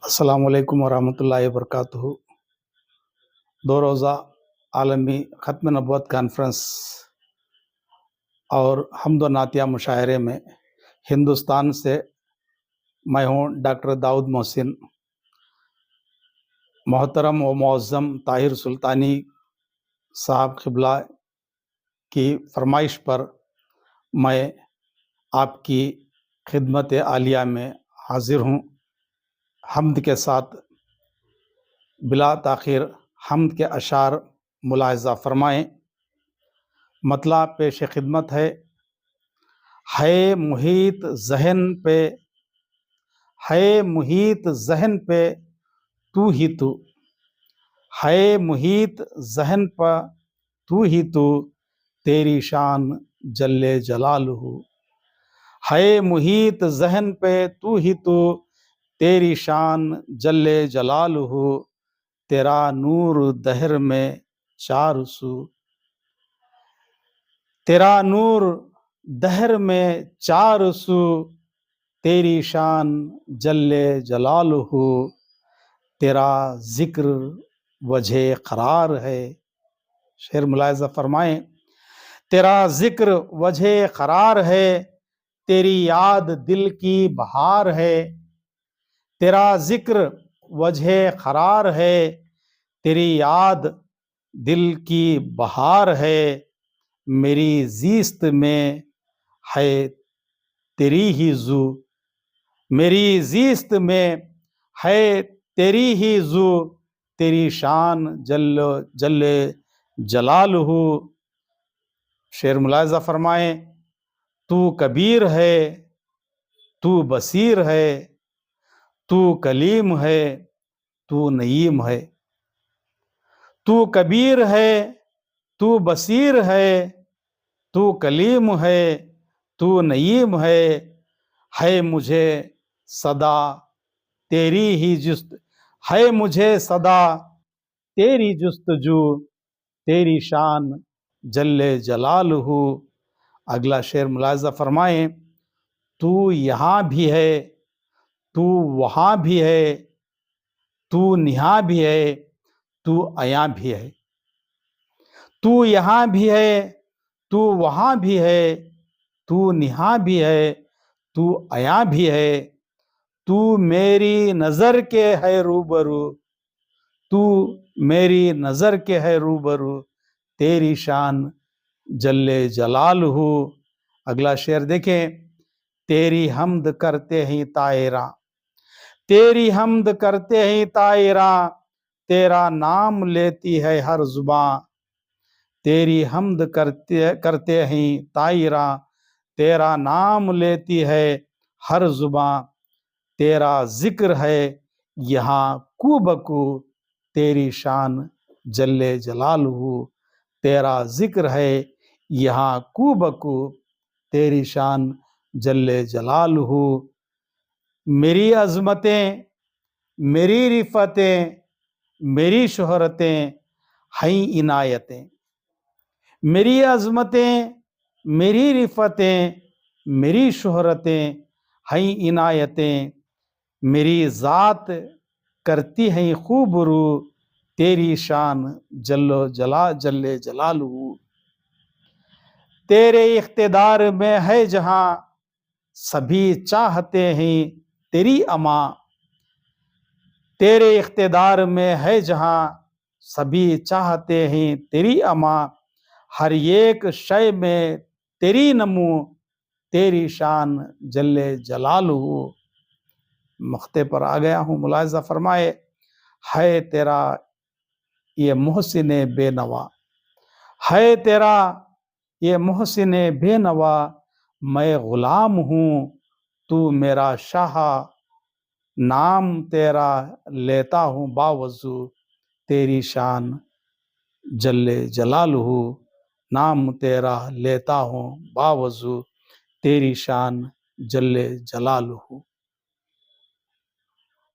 السلام علیکم ورحمۃ اللہ وبرکاتہ۔ 2 روزہ عالمی ختم نبوت کانفرنس اور حمد و نعتیہ مشاعرے میں ہندوستان سے میں ہوں ڈاکٹر داؤد محسن۔ محترم و معظم طاہر سلطانی صاحب قبلہ کی فرمائش پر میں آپ کی خدمت عالیہ میں حاضر ہوں۔ حمد کے ساتھ بلا تاخیر حمد کے اشعار ملاحظہ فرمائیں۔ مطلع پیش خدمت ہے محیط ذہن پہ تو ہی تو، ہے محیط ذہن پہ تو ہی تو، تیری شان جل جلالہ۔ ہے محیط ذہن پہ تو ہی تو، تیری شان جل جلالہ۔ تیرا نور دہر میں چار سو، تیرا نور دہر میں چار سو، تیری شان جل جلالہ۔ تیرا ذکر وجہ قرار ہے، شعر ملاحظہ فرمائیں۔ تیرا ذکر وجہ قرار ہے، تیری یاد دل کی بہار ہے۔ تیرا ذکر وجہ قرار ہے، تیری یاد دل کی بہار ہے۔ میری زیست میں ہے تیری ہی زو، میری زیست میں ہے تیری ہی زو، تیری شان جل جلالہ۔ شعر ملاحظہ فرمائیں۔ تو کبیر ہے، تو بصیر ہے، تو کلیم ہے، تو نعیم ہے۔ تو کبیر ہے، تو بصیر ہے، تو کلیم ہے، تو نعیم ہے مجھے صدا تیری ہی ہے مجھے صدا تیری جستجو، تیری شان جل جلالہ۔ اگلا شعر ملاحظہ فرمائیں۔ تو یہاں بھی ہے، تو وہاں بھی ہے، تو نہاں بھی ہے، تو عیاں بھی ہے۔ تو یہاں بھی ہے، تو وہاں بھی ہے، تو نہاں بھی ہے، تو عیاں بھی ہے۔ تو میری نظر کے ہے روبرو، تو میری نظر کے ہے روبرو، تیری شان جل جلالہ۔ اگلا شعر دیکھیں۔ تیری حمد کرتے ہیں طائراں، تیری حمد کرتے ہیں طائراں، تیرا نام لیتی ہے ہر زباں۔ تیری حمد کرتے ہیں طائراں، تیرا نام لیتی ہے ہر زباں۔ تیرا ذکر ہے یہاں کو بکو، تیری شان جل جلالہ۔ تیرا ذکر ہے یہاں کو بکو، تیری شان جل جلالہ۔ میری عظمتیں، میری رفتیں، میری شہرتیں ہیں عنایتیں۔ میری عظمتیں، میری رفتیں، میری شہرتیں ہیں عنایتیں۔ میری ذات کرتی ہیں خوب رو، تیری شان جل جلالہ۔ تیرے اقتدار میں ہے جہاں، سبھی چاہتے ہیں تیری اما۔ تیرے اقتدار میں ہے جہاں، سبھی چاہتے ہیں تیری اما۔ ہر ایک شے میں تیری نمو، تیری شان جل جلالہ۔ مقطع پر آ گیا ہوں، ملاحظہ فرمائے۔ ہے تیرا یہ محسن بے نوا، ہے تیرا یہ محسن بے نوا، میں غلام ہوں تو میرا شاہ۔ نام تیرا لیتا ہوں باوضو، تیری شان جل جلالہ۔ نام تیرا لیتا ہوں باوضو، تیری شان جل جلالہ۔